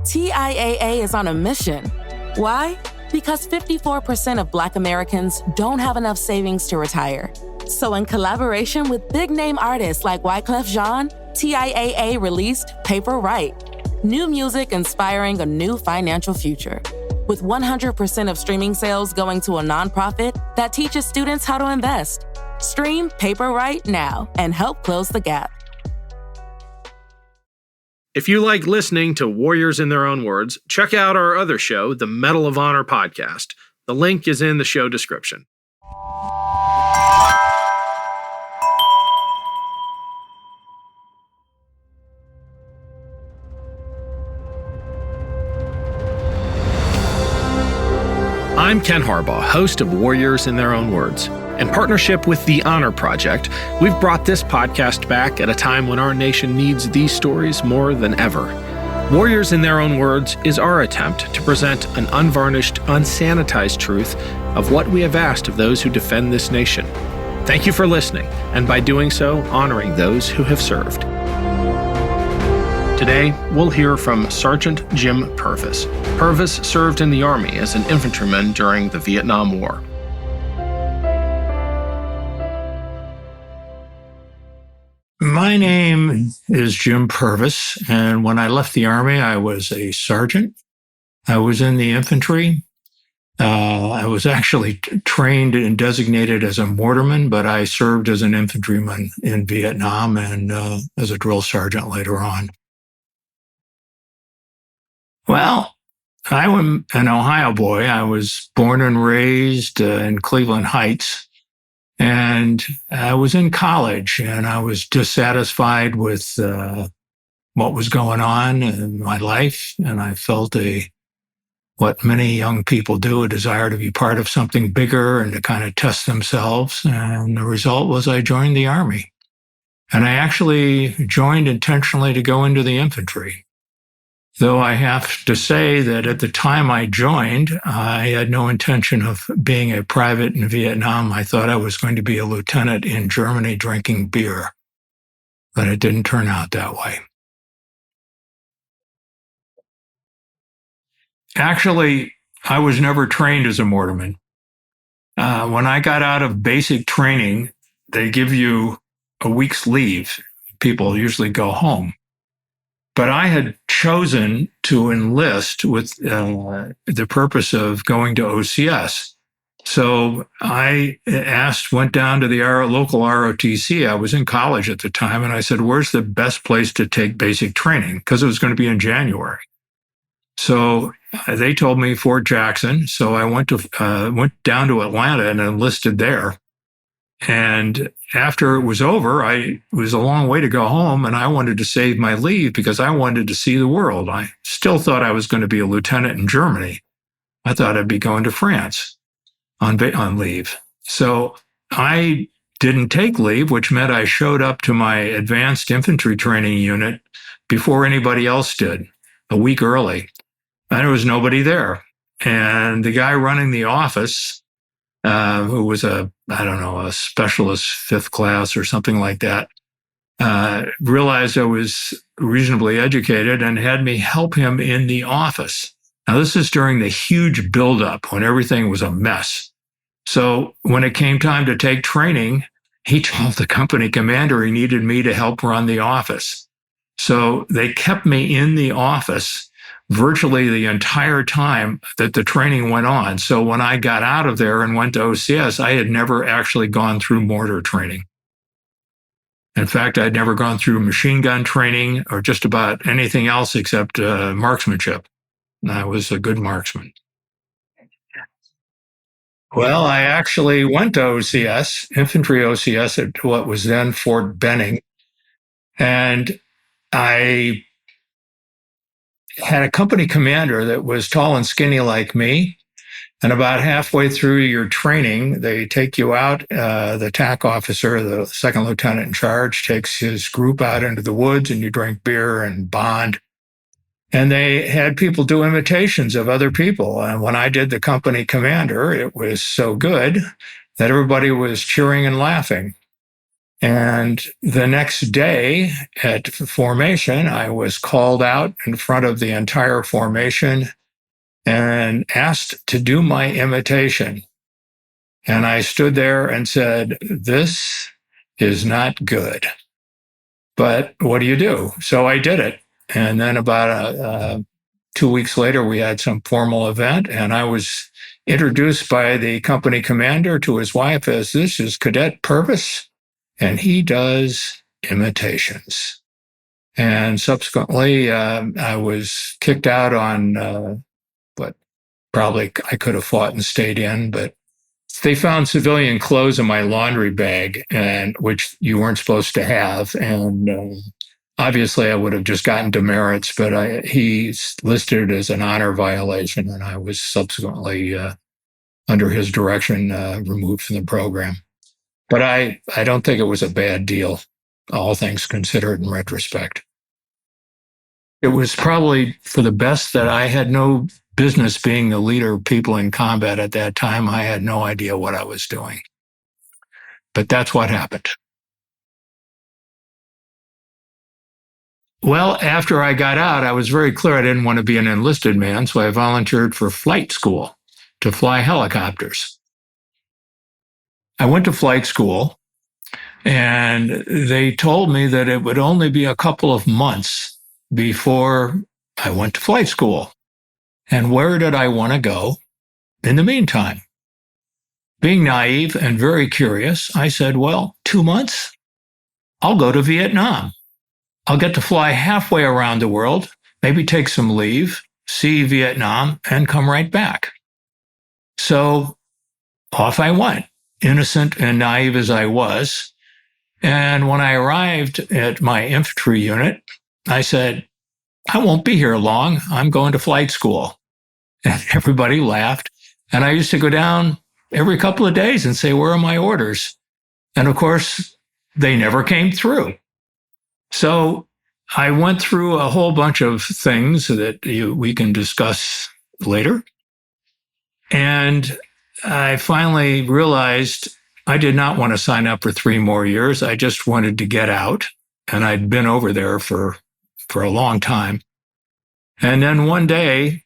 TIAA is on a mission. Why? Because 54% of Black Americans don't have enough savings to retire. So in collaboration with big-name artists like Wyclef Jean, TIAA released Paper Right, new music inspiring a new financial future. With 100% of streaming sales going to a nonprofit that teaches students how to invest. Stream Paper Right now and help close the gap. If you like listening to Warriors in Their Own Words, check out our other show, the Medal of Honor podcast. The link is in the show description. I'm Ken Harbaugh, host of Warriors in Their Own Words. In partnership with the Honor Project, we've brought this podcast back at a time when our nation needs these stories more than ever. Warriors in Their Own Words is our attempt to present an unvarnished, unsanitized truth of what we have asked of those who defend this nation. Thank you for listening, and by doing so, honoring those who have served. Today, we'll hear from Sergeant Jim Purvis. Purvis served in the Army as an infantryman during the Vietnam War. My name is Jim Purvis, and when I left the Army, I was a sergeant. I was in the infantry. I was actually trained and designated as a mortarman, but I served as an infantryman in Vietnam and as a drill sergeant later on. Well, I'm an Ohio boy. I was born and raised in Cleveland Heights. And I was in college, and I was dissatisfied with what was going on in my life. And I felt what many young people do, a desire to be part of something bigger and to kind of test themselves. And the result was I joined the Army. And I actually joined intentionally to go into the infantry. Though I have to say that at the time I joined, I had no intention of being a private in Vietnam. I thought I was going to be a lieutenant in Germany drinking beer, but it didn't turn out that way. Actually, I was never trained as a mortarman. When I got out of basic training, they give you a week's leave. People usually go home. But I had chosen to enlist with the purpose of going to OCS. So I went down to the local ROTC. I was in college at the time, and I said, where's the best place to take basic training? Because it was going to be in January. So they told me Fort Jackson. So I went down to Atlanta and enlisted there. And after it was over, it was a long way to go home, and I wanted to save my leave because I wanted to see the world. I still thought I was going to be a lieutenant in Germany. I thought I'd be going to France on leave. So I didn't take leave, which meant I showed up to my advanced infantry training unit before anybody else did, a week early. And there was nobody there. And the guy running the office, who was a specialist fifth class or something like that, realized I was reasonably educated and had me help him in the office. Now, this is during the huge buildup when everything was a mess. So when it came time to take training, he told the company commander he needed me to help run the office. So they kept me in the office virtually the entire time that the training went on. So when I got out of there and went to OCS, I had never actually gone through mortar training. In fact, I'd never gone through machine gun training or just about anything else except marksmanship. And I was a good marksman. Well, I actually went to OCS, infantry OCS, at what was then Fort Benning. And I had a company commander that was tall and skinny like me. And about halfway through your training, they take you out. The TAC officer, the second lieutenant in charge, takes his group out into the woods, and you drink beer and bond. And they had people do imitations of other people. And when I did the company commander, it was so good that everybody was cheering and laughing. And the next day at formation, I was called out in front of the entire formation and asked to do my imitation. And I stood there and said, "This is not good. But what do you do?" So I did it. And then about 2 weeks later, we had some formal event, and I was introduced by the company commander to his wife as, "This is Cadet Purvis, and he does imitations." And subsequently, I was kicked out on what probably I could have fought and stayed in, but they found civilian clothes in my laundry bag, and which you weren't supposed to have. And obviously, I would have just gotten demerits, but he's listed as an honor violation, and I was subsequently, under his direction, removed from the program. But I don't think it was a bad deal, all things considered in retrospect. It was probably for the best that I had no business being the leader of people in combat at that time. I had no idea what I was doing. But that's what happened. Well, after I got out, I was very clear I didn't want to be an enlisted man, so I volunteered for flight school to fly helicopters. I went to flight school, and they told me that it would only be a couple of months before I went to flight school. And where did I want to go in the meantime? Being naive and very curious, I said, well, 2 months, I'll go to Vietnam. I'll get to fly halfway around the world, maybe take some leave, see Vietnam, and come right back. So off I went, innocent and naive as I was. And when I arrived at my infantry unit, I said, I won't be here long. I'm going to flight school. And everybody laughed. And I used to go down every couple of days and say, where are my orders? And of course, they never came through. So I went through a whole bunch of things that we can discuss later. And I finally realized I did not want to sign up for 3 more years. I just wanted to get out. And I'd been over there for a long time. And then one day,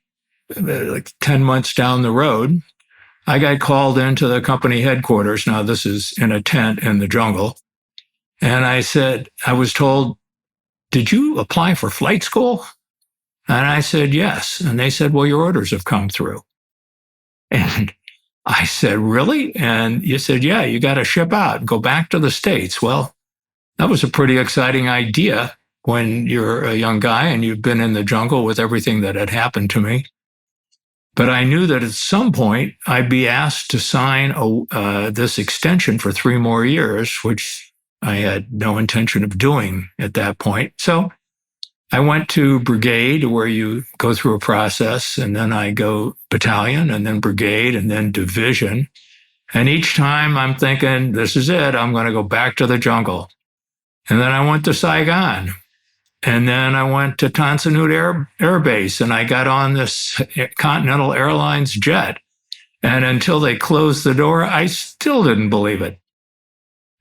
like 10 months down the road, I got called into the company headquarters. Now, this is in a tent in the jungle. And I was told, did you apply for flight school? And I said, yes. And they said, well, your orders have come through. And I said, really? And you said, yeah, you got to ship out and go back to the States. Well, that was a pretty exciting idea when you're a young guy and you've been in the jungle with everything that had happened to me. But I knew that at some point I'd be asked to sign this extension for 3 more years, which I had no intention of doing at that point. So I went to brigade, where you go through a process, and then I go battalion, and then brigade, and then division. And each time I'm thinking, this is it, I'm going to go back to the jungle. And then I went to Saigon. And then I went to Tan Son Nhut Air Base, and I got on this Continental Airlines jet. And until they closed the door, I still didn't believe it.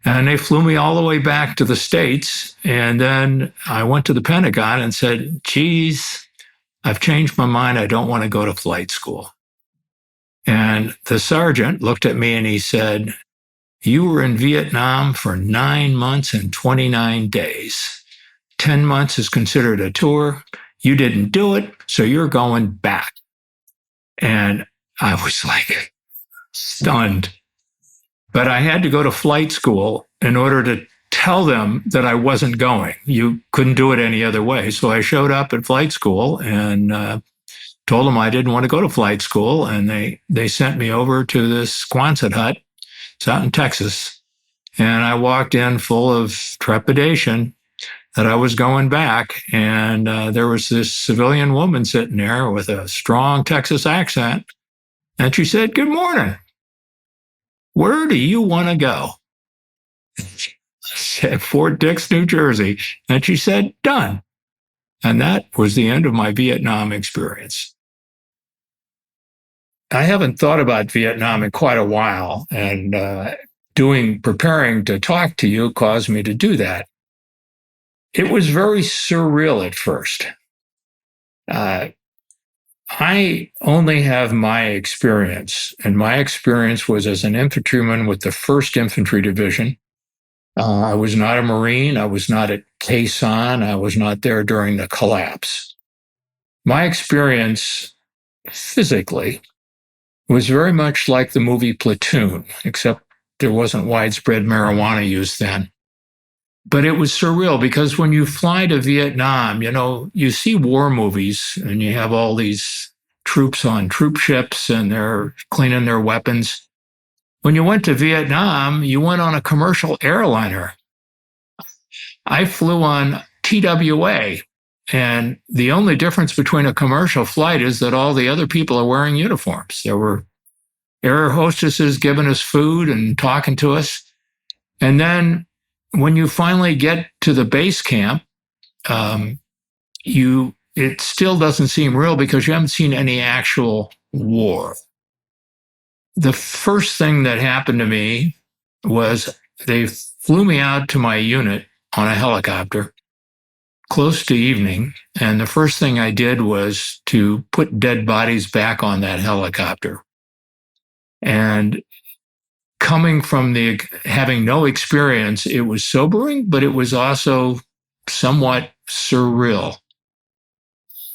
And they flew me all the way back to the States. And then I went to the Pentagon and said, geez, I've changed my mind. I don't want to go to flight school. And the sergeant looked at me and he said, you were in Vietnam for 9 months and 29 days. 10 months is considered a tour. You didn't do it, so you're going back. And I was like stunned. But I had to go to flight school in order to tell them that I wasn't going. You couldn't do it any other way. So I showed up at flight school and told them I didn't want to go to flight school. And they sent me over to this Quonset hut. It's out in Texas. And I walked in full of trepidation that I was going back. And there was this civilian woman sitting there with a strong Texas accent. And she said, good morning. Where do you want to go? I said, Fort Dix, New Jersey. And she said, done. And that was the end of my Vietnam experience. I haven't thought about Vietnam in quite a while. And preparing to talk to you caused me to do that. It was very surreal at first. I only have my experience, and my experience was as an infantryman with the 1st Infantry Division. I was not a Marine. I was not at Quezon. I was not there during the collapse. My experience physically was very much like the movie Platoon, except there wasn't widespread marijuana use then. But it was surreal because when you fly to Vietnam, you see war movies and you have all these troops on troop ships and they're cleaning their weapons. When you went to Vietnam, you went on a commercial airliner. I flew on TWA, and the only difference between a commercial flight is that all the other people are wearing uniforms. There were air hostesses giving us food and talking to us. And then when you finally get to the base camp, it still doesn't seem real because you haven't seen any actual war. The first thing that happened to me was they flew me out to my unit on a helicopter close to evening, and the first thing I did was to put dead bodies back on that helicopter. And coming from having no experience, it was sobering, but it was also somewhat surreal.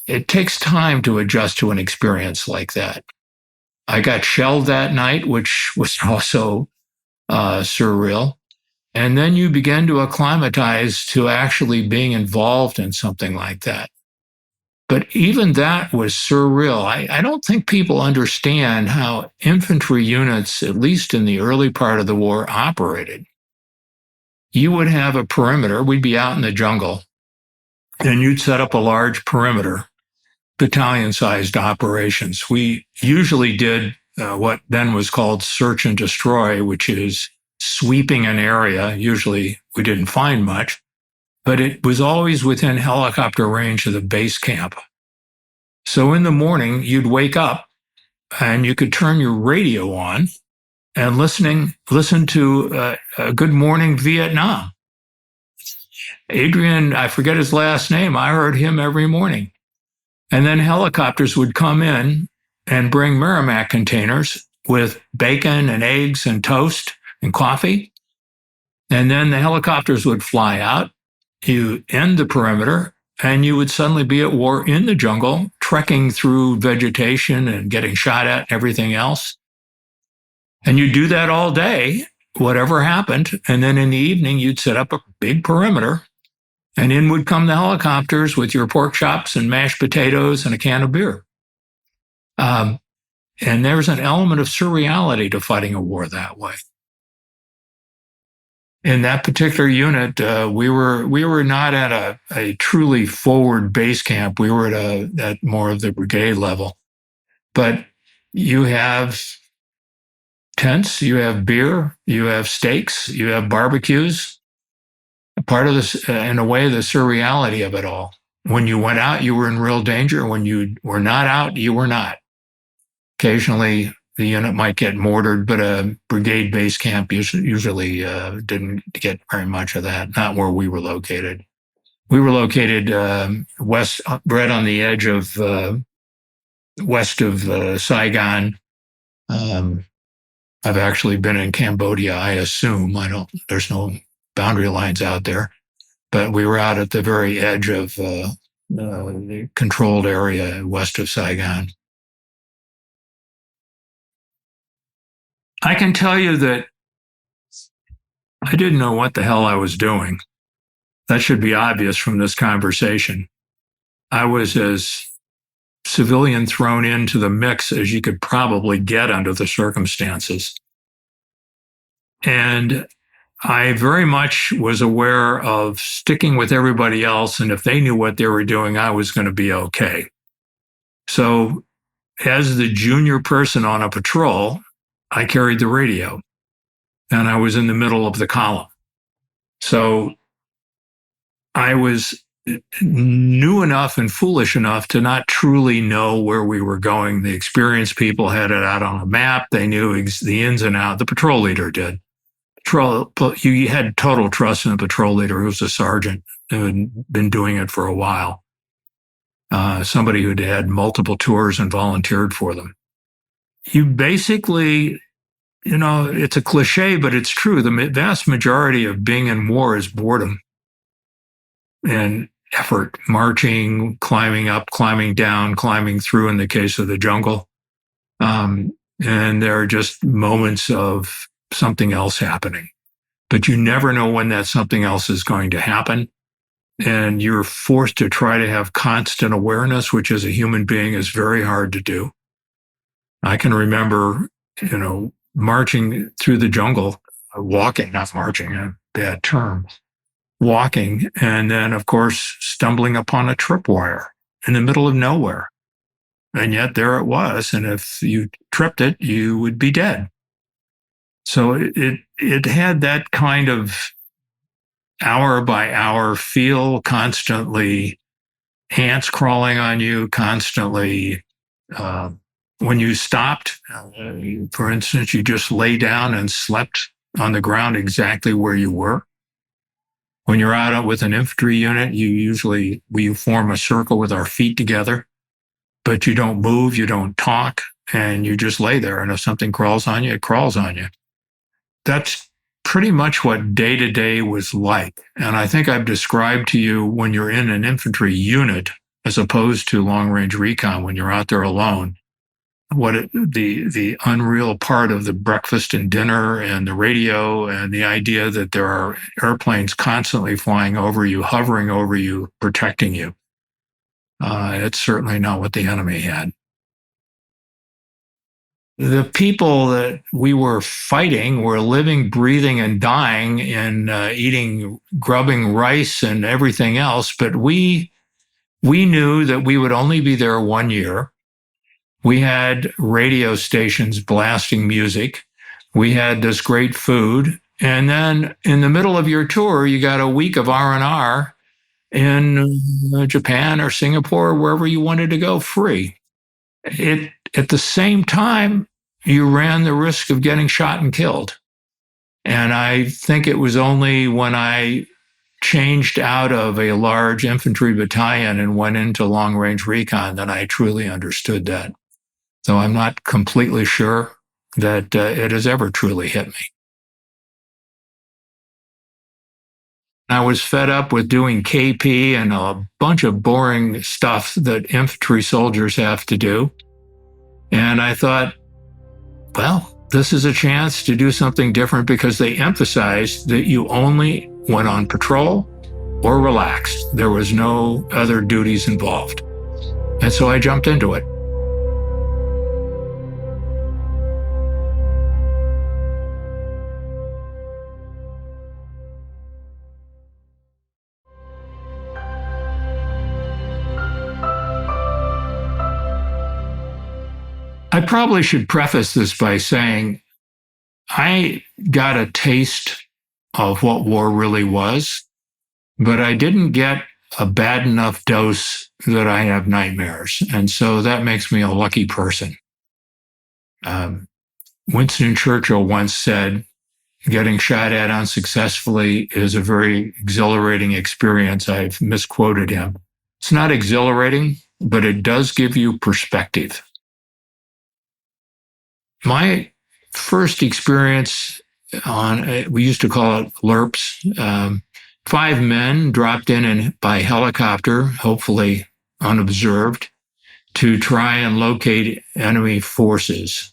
It takes time to adjust to an experience like that. I got shelled that night, which was also surreal. And then you begin to acclimatize to actually being involved in something like that. But even that was surreal. I don't think people understand how infantry units, at least in the early part of the war, operated. You would have a perimeter. We'd be out in the jungle, and you'd set up a large perimeter, battalion-sized operations. We usually did what then was called search and destroy, which is sweeping an area. Usually we didn't find much, but it was always within helicopter range of the base camp. So in the morning, you'd wake up and you could turn your radio on and listen to Good Morning Vietnam. Adrian, I forget his last name. I heard him every morning. And then helicopters would come in and bring Merrimack containers with bacon and eggs and toast and coffee. And then the helicopters would fly out. You end the perimeter, and you would suddenly be at war in the jungle, trekking through vegetation and getting shot at and everything else. And you do that all day, whatever happened. And then in the evening, you'd set up a big perimeter, and in would come the helicopters with your pork chops and mashed potatoes and a can of beer. And there's an element of surreality to fighting a war that way. In that particular unit, we were not at a truly forward base camp. We were at more of the brigade level. But you have tents, you have beer, you have steaks, you have barbecues. Part of this, in a way, the surreality of it all. When you went out, you were in real danger. When you were not out, you were not. Occasionally, the unit might get mortared, but a brigade base camp usually didn't get very much of that, not where we were located. We were located west, right on the edge of west of Saigon. I've actually been in Cambodia, I assume. There's no boundary lines out there, but we were out at the very edge of the controlled area west of Saigon. I can tell you that I didn't know what the hell I was doing. That should be obvious from this conversation. I was as civilian thrown into the mix as you could probably get under the circumstances. And I very much was aware of sticking with everybody else, and if they knew what they were doing, I was going to be okay. So as the junior person on a patrol, I carried the radio, and I was in the middle of the column. So I was new enough and foolish enough to not truly know where we were going. The experienced people had it out on a map. They knew the ins and outs. The patrol leader did. you had total trust in the patrol leader, who was a sergeant who had been doing it for a while. Somebody who'd had multiple tours and volunteered for them. You basically, it's a cliche, but it's true. The vast majority of being in war is boredom and effort, marching, climbing up, climbing down, climbing through in the case of the jungle. And there are just moments of something else happening. But you never know when that something else is going to happen. And you're forced to try to have constant awareness, which as a human being is very hard to do. I can remember, marching through the jungle, walking, not marching, a bad term, walking, and then, of course, stumbling upon a tripwire in the middle of nowhere. And yet there it was. And if you tripped it, you would be dead. So it had that kind of hour by hour feel, constantly ants crawling on you, constantly. When you stopped, for instance, you just lay down and slept on the ground exactly where you were. When you're out with an infantry unit, we form a circle with our feet together, but you don't move, you don't talk, and you just lay there. And if something crawls on you, it crawls on you. That's pretty much what day-to-day was like. And I think I've described to you when you're in an infantry unit, as opposed to long-range recon, when you're out there alone, the unreal part of the breakfast and dinner and the radio and the idea that there are airplanes constantly flying over you, hovering over you, protecting you. It's certainly not what the enemy had. The people that we were fighting were living, breathing, and dying and grubbing rice and everything else. But we knew that we would only be there 1 year. We had radio stations blasting music. We had this great food. And then in the middle of your tour, you got a week of R&R in Japan or Singapore, or wherever you wanted to go, free. At the same time, you ran the risk of getting shot and killed. And I think it was only when I changed out of a large infantry battalion and went into long-range recon that I truly understood that. So I'm not completely sure that it has ever truly hit me. I was fed up with doing KP and a bunch of boring stuff that infantry soldiers have to do. And I thought, well, this is a chance to do something different, because they emphasized that you only went on patrol or relaxed. There was no other duties involved. And so I jumped into it. I probably should preface this by saying I got a taste of what war really was, but I didn't get a bad enough dose that I have nightmares. And so that makes me a lucky person. Winston Churchill once said, getting shot at unsuccessfully is a very exhilarating experience. I've misquoted him. It's not exhilarating, but it does give you perspective. My first experience we used to call it LRPs. 5 men dropped in by helicopter, hopefully unobserved, to try and locate enemy forces.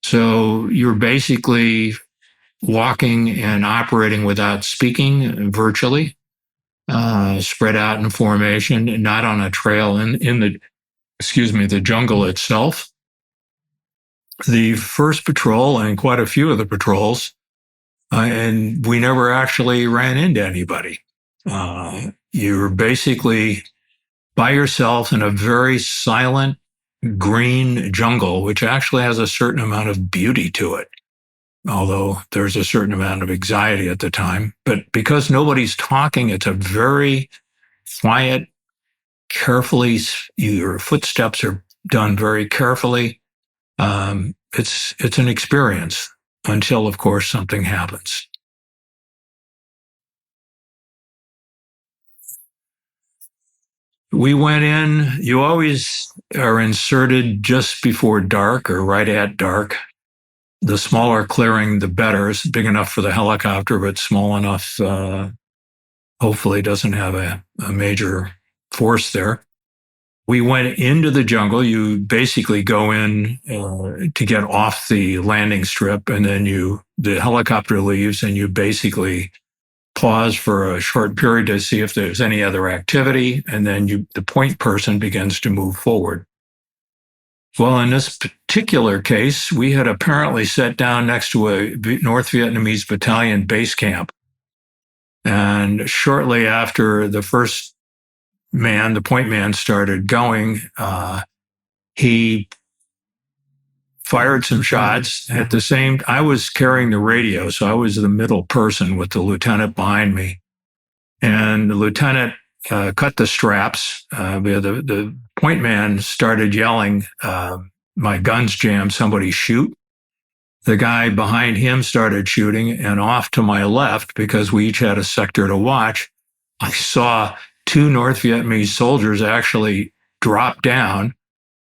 So you're basically walking and operating without speaking virtually, spread out in formation, not on a trail in the jungle itself. The first patrol and quite a few of the patrols, and we never actually ran into anybody. You're basically by yourself in a very silent green jungle, which actually has a certain amount of beauty to it, although there's a certain amount of anxiety at the time. But because nobody's talking, it's a very quiet, carefully, your footsteps are done very carefully. It's an experience until, of course, something happens. We went in, you always are inserted just before dark or right at dark. The smaller clearing, the better. It's big enough for the helicopter, but small enough, hopefully doesn't have a major force there. We went into the jungle. You basically go in to get off the landing strip, and then the helicopter leaves, and you basically pause for a short period to see if there's any other activity, and then the point person begins to move forward. Well, in this particular case, we had apparently sat down next to a North Vietnamese battalion base camp. And shortly after the first man, the point man, started going, he fired some shots. At the same, I was carrying the radio, so I was the middle person with the lieutenant behind me. And the lieutenant cut the straps. The point man started yelling, "My gun's jammed, somebody shoot." The guy behind him started shooting, and off to my left, because we each had a sector to watch, I saw two North Vietnamese soldiers actually drop down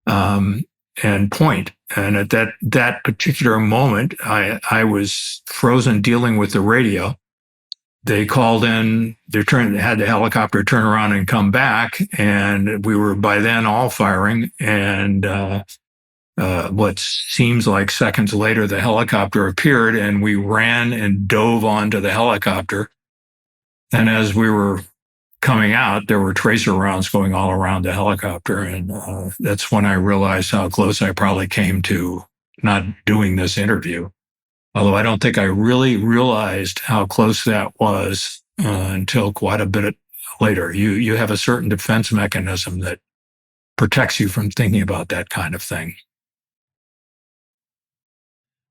and point. And at that particular moment, I was frozen dealing with the radio. They called in, they had the helicopter turn around and come back, and we were by then all firing. And what seems like seconds later, the helicopter appeared, and we ran and dove onto the helicopter. And as we were coming out, there were tracer rounds going all around the helicopter. And that's when I realized how close I probably came to not doing this interview. Although I don't think I really realized how close that was until quite a bit later. You have a certain defense mechanism that protects you from thinking about that kind of thing.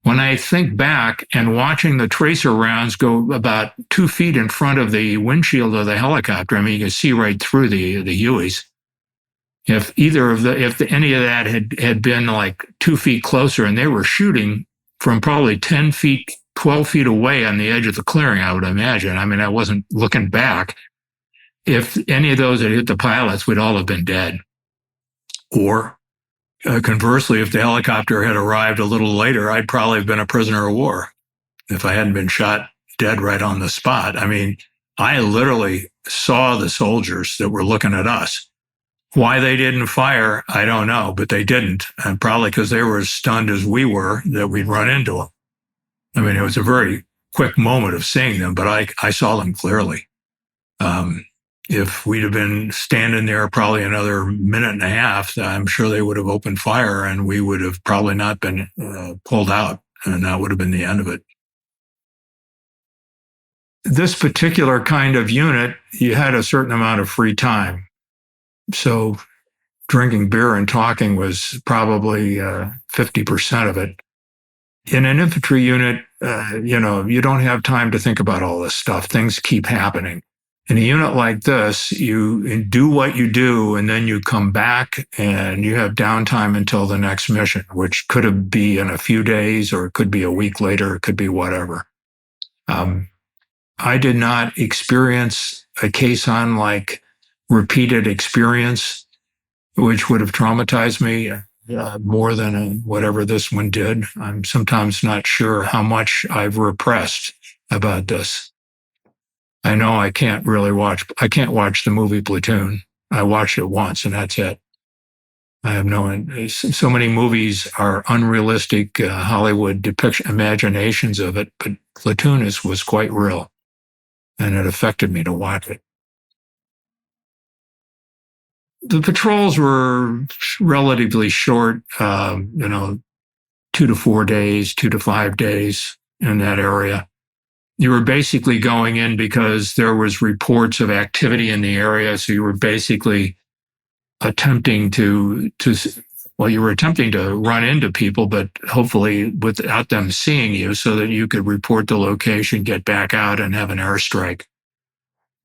When I think back and watching the tracer rounds go about 2 feet in front of the windshield of the helicopter, I mean, you can see right through the Hueys. If any of that had been like 2 feet closer, and they were shooting from probably 10 feet, 12 feet away on the edge of the clearing, I would imagine. I mean, I wasn't looking back. If any of those had hit the pilots, we'd all have been dead. Or conversely, if the helicopter had arrived a little later, I'd probably have been a prisoner of war if I hadn't been shot dead right on the spot. I mean, I literally saw the soldiers that were looking at us. Why they didn't fire, I don't know, but they didn't. And probably because they were as stunned as we were that we'd run into them. I mean, it was a very quick moment of seeing them, but I saw them clearly. If we'd have been standing there probably another minute and a half, I'm sure they would have opened fire, and we would have probably not been pulled out, and that would have been the end of it. This particular kind of unit, you had a certain amount of free time. So drinking beer and talking was probably 50% of it. In an infantry unit, you don't have time to think about all this stuff. Things keep happening. In a unit like this, you do what you do, and then you come back and you have downtime until the next mission, which could be in a few days, or it could be a week later, it could be whatever. I did not experience a caisson like repeated experience, which would have traumatized me more than whatever this one did. I'm sometimes not sure how much I've repressed about this. I know I can't watch the movie Platoon. I watched it once and that's it. I have so many movies are unrealistic Hollywood imaginations of it, but Platoon was quite real, and it affected me to watch it. The patrols were relatively short, 2 to 4 days, 2 to 5 days in that area. You were basically going in because there was reports of activity in the area. So you were basically attempting to run into people, but hopefully without them seeing you, so that you could report the location, get back out, and have an airstrike.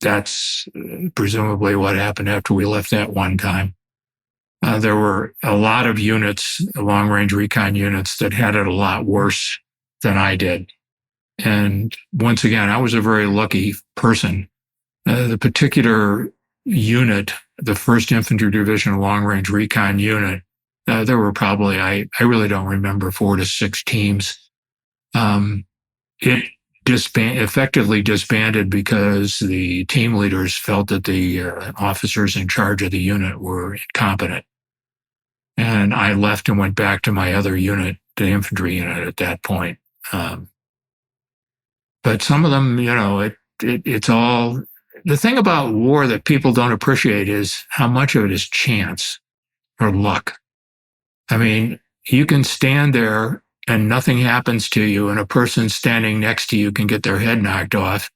That's presumably what happened after we left that one time. There were a lot of units, long-range recon units, that had it a lot worse than I did. And once again, I was a very lucky person. The particular unit the 1st Infantry Division Long Range Recon Unit, there were probably, I really don't remember, 4 to 6 teams. It effectively disbanded because the team leaders felt that the officers in charge of the unit were incompetent. And I left and went back to my other unit, the infantry unit at that point. But some of them, it's all, the thing about war that people don't appreciate is how much of it is chance or luck. I mean, you can stand there and nothing happens to you, and a person standing next to you can get their head knocked off.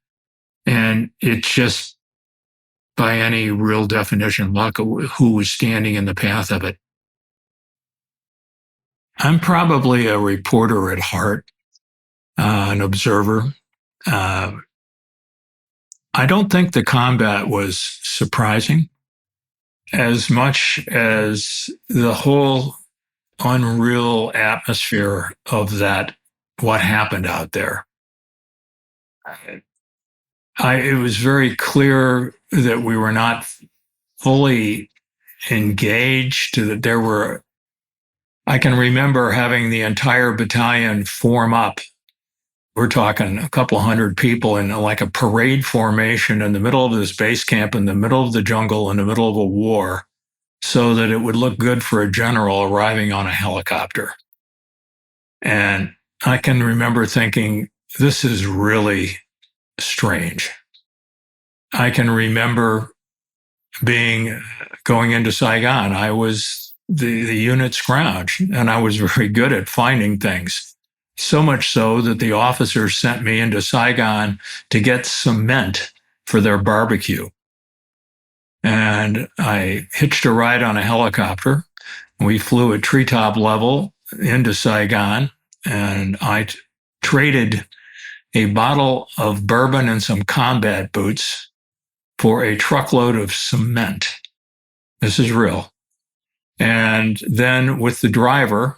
And it's just, by any real definition, luck who was standing in the path of it. I'm probably a reporter at heart, an observer. I don't think the combat was surprising as much as the whole unreal atmosphere of that, what happened out there. It was very clear that we were not fully engaged, that there were, I can remember having the entire battalion form up. We're talking a couple hundred people in like a parade formation in the middle of this base camp, in the middle of the jungle, in the middle of a war, so that it would look good for a general arriving on a helicopter. And I can remember thinking, this is really strange. I can remember going into Saigon. I was the unit scrounge, and I was very good at finding things. So much so that the officers sent me into Saigon to get cement for their barbecue. And I hitched a ride on a helicopter. We flew at treetop level into Saigon, and I traded a bottle of bourbon and some combat boots for a truckload of cement. This is real. And then with the driver,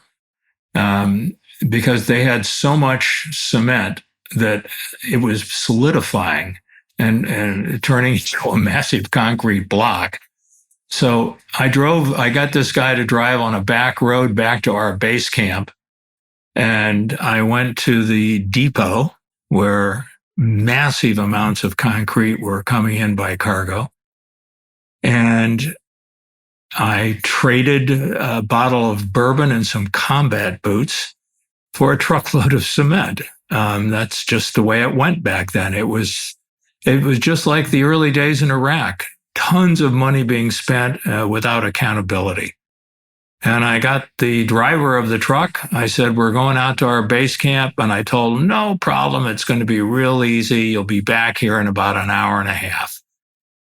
because they had so much cement that it was solidifying and turning into a massive concrete block. So I got this guy to drive on a back road back to our base camp. And I went to the depot where massive amounts of concrete were coming in by cargo. And I traded a bottle of bourbon and some combat boots for a truckload of cement. That's just the way it went back then. It was just like the early days in Iraq. Tons of money being spent without accountability. And I got the driver of the truck. I said, we're going out to our base camp. And I told him, no problem. It's going to be real easy. You'll be back here in about an hour and a half.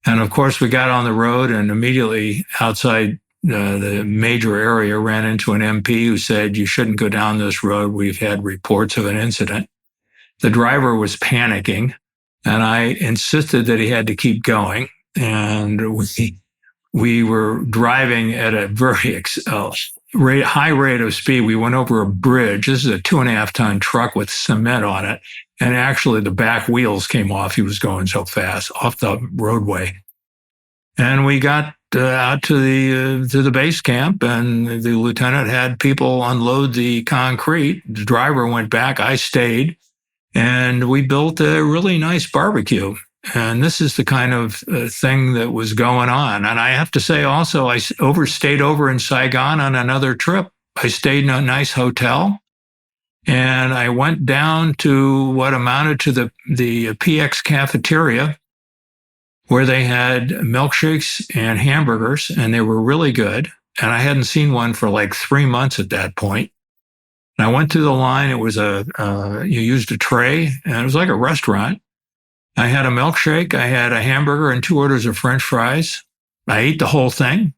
And of course, we got on the road, and immediately outside the major area ran into an MP who said, you shouldn't go down this road. We've had reports of an incident. The driver was panicking, and I insisted that he had to keep going. And we were driving at a very high rate of speed. We went over a bridge. This is a 2.5-ton truck with cement on it. And actually the back wheels came off. He was going so fast off the roadway. And we got out to the base camp, and the lieutenant had people unload the concrete. The driver went back. I stayed, and we built a really nice barbecue. And this is the kind of thing that was going on. And I have to say also, I stayed over in Saigon on another trip. I stayed in a nice hotel, and I went down to what amounted to the PX cafeteria, where they had milkshakes and hamburgers, and they were really good. And I hadn't seen one for like 3 months at that point. And I went through the line. It was you used a tray, and it was like a restaurant. I had a milkshake, I had a hamburger, and 2 orders of French fries. I ate the whole thing.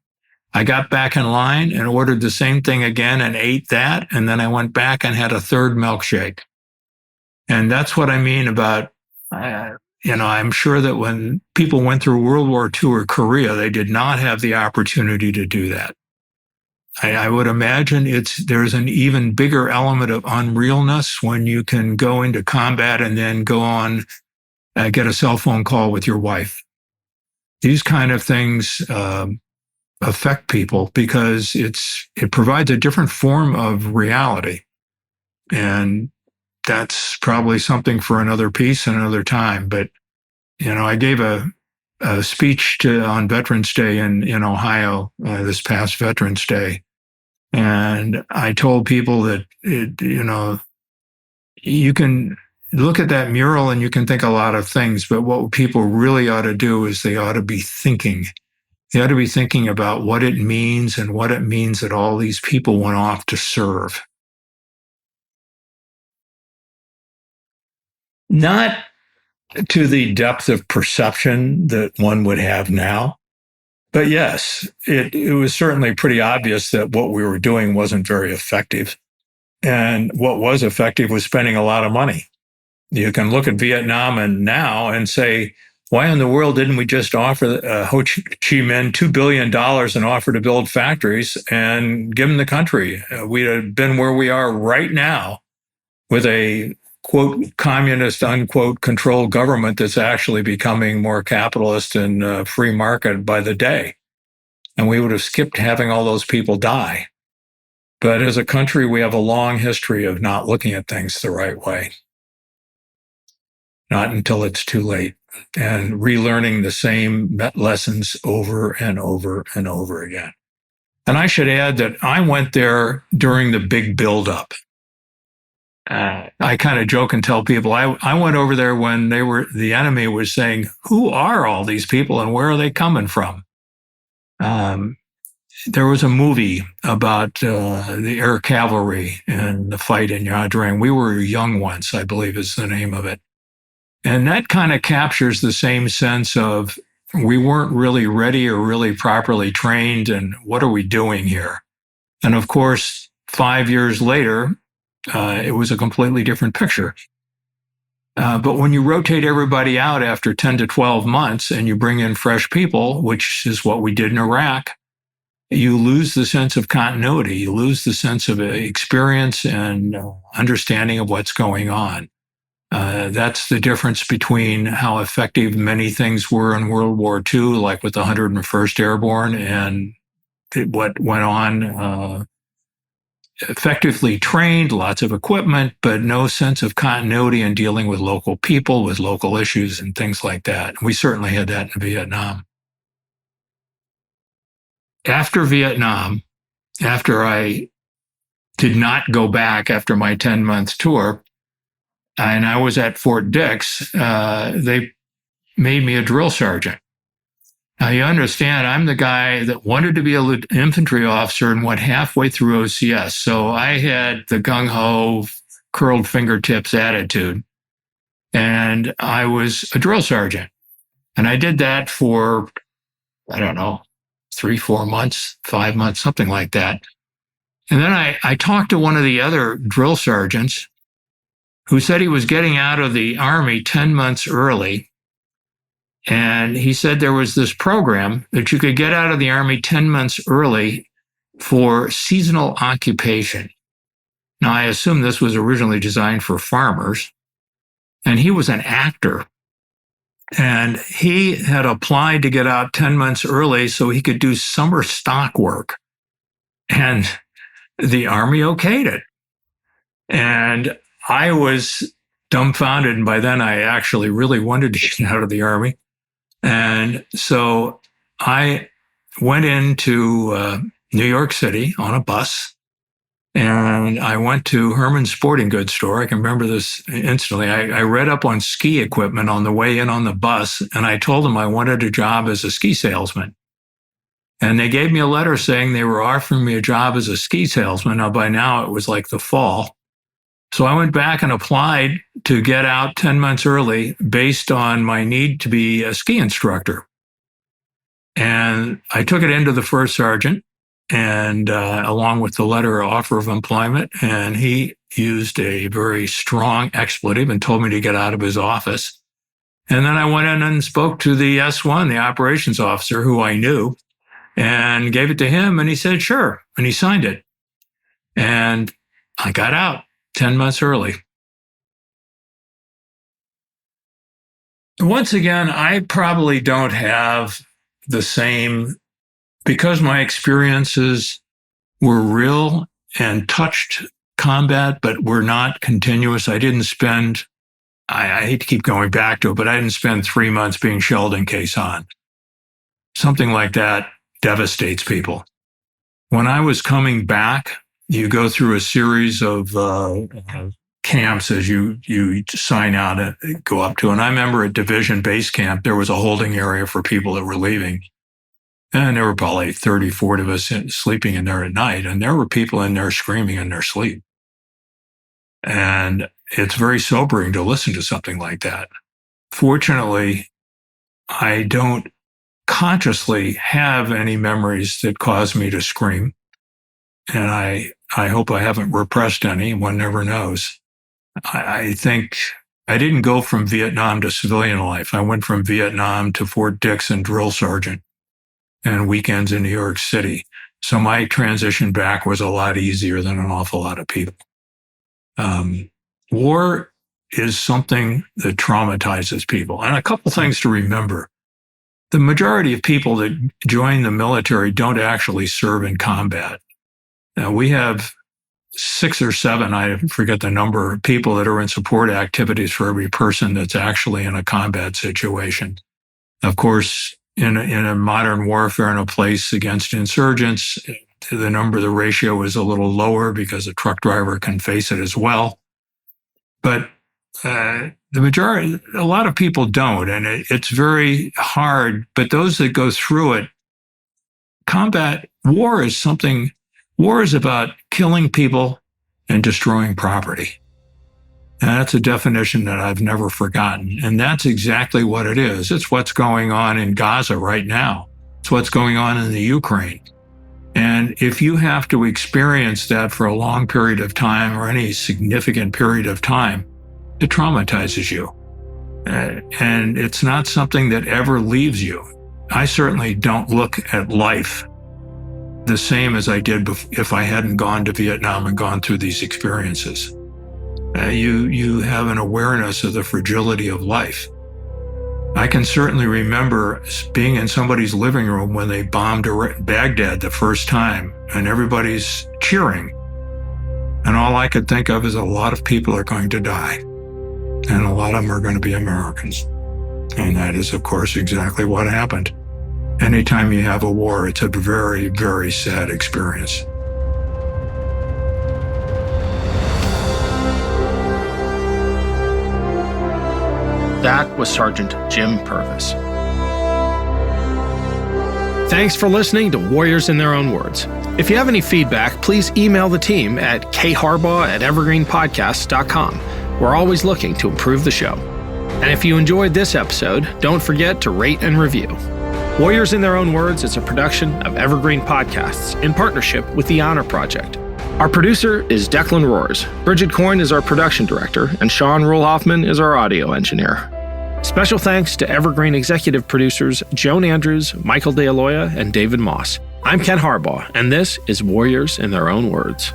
I got back in line and ordered the same thing again and ate that. And then I went back and had a 3rd milkshake. And that's what I mean about, I'm sure that when people went through World War II or Korea, they did not have the opportunity to do that. I would imagine there's an even bigger element of unrealness when you can go into combat and then go on, get a cell phone call with your wife. these kind of things affect people because it provides a different form of reality. And that's probably something for another piece and another time. But, I gave a speech on Veterans Day in Ohio this past Veterans Day. And I told people that, you can look at that mural and you can think a lot of things, but what people really ought to do is they ought to be thinking. They ought to be thinking about what it means and what it means that all these people went off to serve. Not to the depth of perception that one would have now. But yes, it was certainly pretty obvious that what we were doing wasn't very effective. And what was effective was spending a lot of money. You can look at Vietnam and now and say, why in the world didn't we just offer Ho Chi Minh $2 billion and offer to build factories and give them the country? We'd have been where we are right now with a, quote, communist, unquote, controlled government that's actually becoming more capitalist and free market by the day. And we would have skipped having all those people die. But as a country, we have a long history of not looking at things the right way. Not until it's too late, and relearning the same lessons over and over and over again. And I should add that I went there during the big buildup. I kind of joke and tell people I went over there when the enemy was saying, who are all these people and where are they coming from? There was a movie about the air cavalry and the fight in Nha Trang. We were young once, I believe is the name of it. And that kind of captures the same sense of we weren't really ready or really properly trained, and what are we doing here? And of course, 5 years later, it was a completely different picture. But when you rotate everybody out after 10 to 12 months and you bring in fresh people, which is what we did in Iraq, you lose the sense of continuity. You lose the sense of experience and understanding of what's going on. That's the difference between how effective many things were in World War II, like with the 101st Airborne, and what went on. Effectively trained, lots of equipment, but no sense of continuity in dealing with local people, with local issues and things like that. We certainly had that in Vietnam. After Vietnam, after I did not go back after my 10-month tour, and I was at Fort Dix, they made me a drill sergeant. Now, you understand, I'm the guy that wanted to be an infantry officer and went halfway through OCS. So I had the gung-ho, curled fingertips attitude. And I was a drill sergeant. And I did that for, 3, 4 months, 5 months, something like that. And then I talked to one of the other drill sergeants who said he was getting out of the Army 10 months early. And he said there was this program that you could get out of the Army 10 months early for seasonal occupation. Now, I assume this was originally designed for farmers. And he was an actor. And he had applied to get out 10 months early so he could do summer stock work. And the Army okayed it. And I was dumbfounded. And by then, I actually really wanted to get out of the Army. And so I went into New York City on a bus, and I went to Herman's Sporting Goods store. I can remember this instantly. I read up on ski equipment on the way in on the bus, and I told them I wanted a job as a ski salesman. And they gave me a letter saying they were offering me a job as a ski salesman. Now, by now, it was like the fall. So I went back and applied to get out 10 months early based on my need to be a ski instructor. And I took it into the first sergeant, and along with the letter of offer of employment, and he used a very strong expletive and told me to get out of his office. And then I went in and spoke to the S1, the operations officer, who I knew, and gave it to him, and he said, sure, and he signed it. And I got out 10 months early. Once again, I probably don't have the same because my experiences were real and touched combat, but were not continuous. I didn't spend, I hate to keep going back to it, but I didn't spend 3 months being shelled in Quezon. Something like that devastates people. When I was coming back, you go through a series of camps as you sign out and go up to. And I remember at Division Base Camp, there was a holding area for people that were leaving. And there were probably 30, 40 of us sleeping in there at night. And there were people in there screaming in their sleep. And it's very sobering to listen to something like that. Fortunately, I don't consciously have any memories that cause me to scream. And I hope I haven't repressed any. One never knows. I think I didn't go from Vietnam to civilian life. I went from Vietnam to Fort Dix and drill sergeant and weekends in New York City. So my transition back was a lot easier than an awful lot of people. War is something that traumatizes people. And a couple things to remember. The majority of people that join the military don't actually serve in combat. Now, we have 6 or 7, I forget the number, of people that are in support activities for every person that's actually in a combat situation. Of course, in a modern warfare in a place against insurgents, the ratio is a little lower because a truck driver can face it as well. But the majority, a lot of people don't, and it's very hard. But those that go through it, war is about killing people and destroying property. And that's a definition that I've never forgotten. And that's exactly what it is. It's what's going on in Gaza right now. It's what's going on in the Ukraine. And if you have to experience that for a long period of time or any significant period of time, it traumatizes you. And it's not something that ever leaves you. I certainly don't look at life the same as I did if I hadn't gone to Vietnam and gone through these experiences. You have an awareness of the fragility of life. I can certainly remember being in somebody's living room when they bombed Baghdad the first time, and everybody's cheering. And all I could think of is a lot of people are going to die, and a lot of them are going to be Americans. And that is, of course, exactly what happened. Anytime you have a war, it's a very, very sad experience. That was Sergeant Jim Purvis. Thanks for listening to Warriors in Their Own Words. If you have any feedback, please email the team at kharbaugh@evergreenpodcasts.com. We're always looking to improve the show. And if you enjoyed this episode, don't forget to rate and review. Warriors in Their Own Words is a production of Evergreen Podcasts in partnership with the Honor Project. Our producer is Declan Roars. Bridget Coyne is our production director, and Sean Rule-Hoffman is our audio engineer. Special thanks to Evergreen executive producers Joan Andrews, Michael DeAloia, and David Moss. I'm Ken Harbaugh, and this is Warriors in Their Own Words.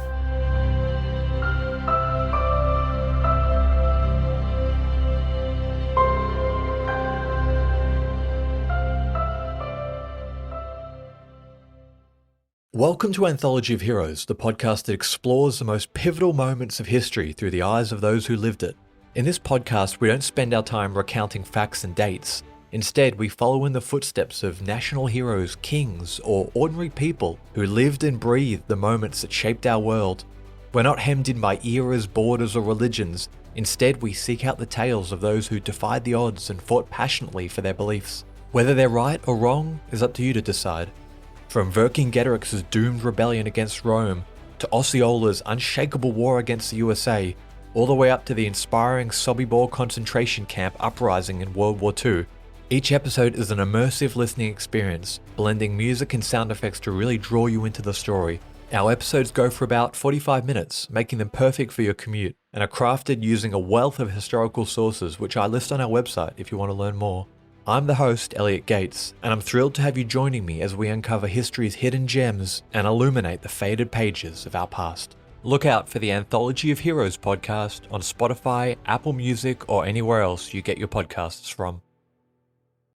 Welcome to Anthology of Heroes, the podcast that explores the most pivotal moments of history through the eyes of those who lived it. In this podcast, we don't spend our time recounting facts and dates. Instead, we follow in the footsteps of national heroes, kings, or ordinary people who lived and breathed the moments that shaped our world. We're not hemmed in by eras, borders, or religions. Instead, we seek out the tales of those who defied the odds and fought passionately for their beliefs. Whether they're right or wrong is up to you to decide. From Vercingetorix's doomed rebellion against Rome, to Osceola's unshakable war against the USA, all the way up to the inspiring Sobibor concentration camp uprising in World War II, each episode is an immersive listening experience, blending music and sound effects to really draw you into the story. Our episodes go for about 45 minutes, making them perfect for your commute, and are crafted using a wealth of historical sources, which I list on our website if you want to learn more. I'm the host, Elliot Gates, and I'm thrilled to have you joining me as we uncover history's hidden gems and illuminate the faded pages of our past. Look out for the Anthology of Heroes podcast on Spotify, Apple Music, or anywhere else you get your podcasts from.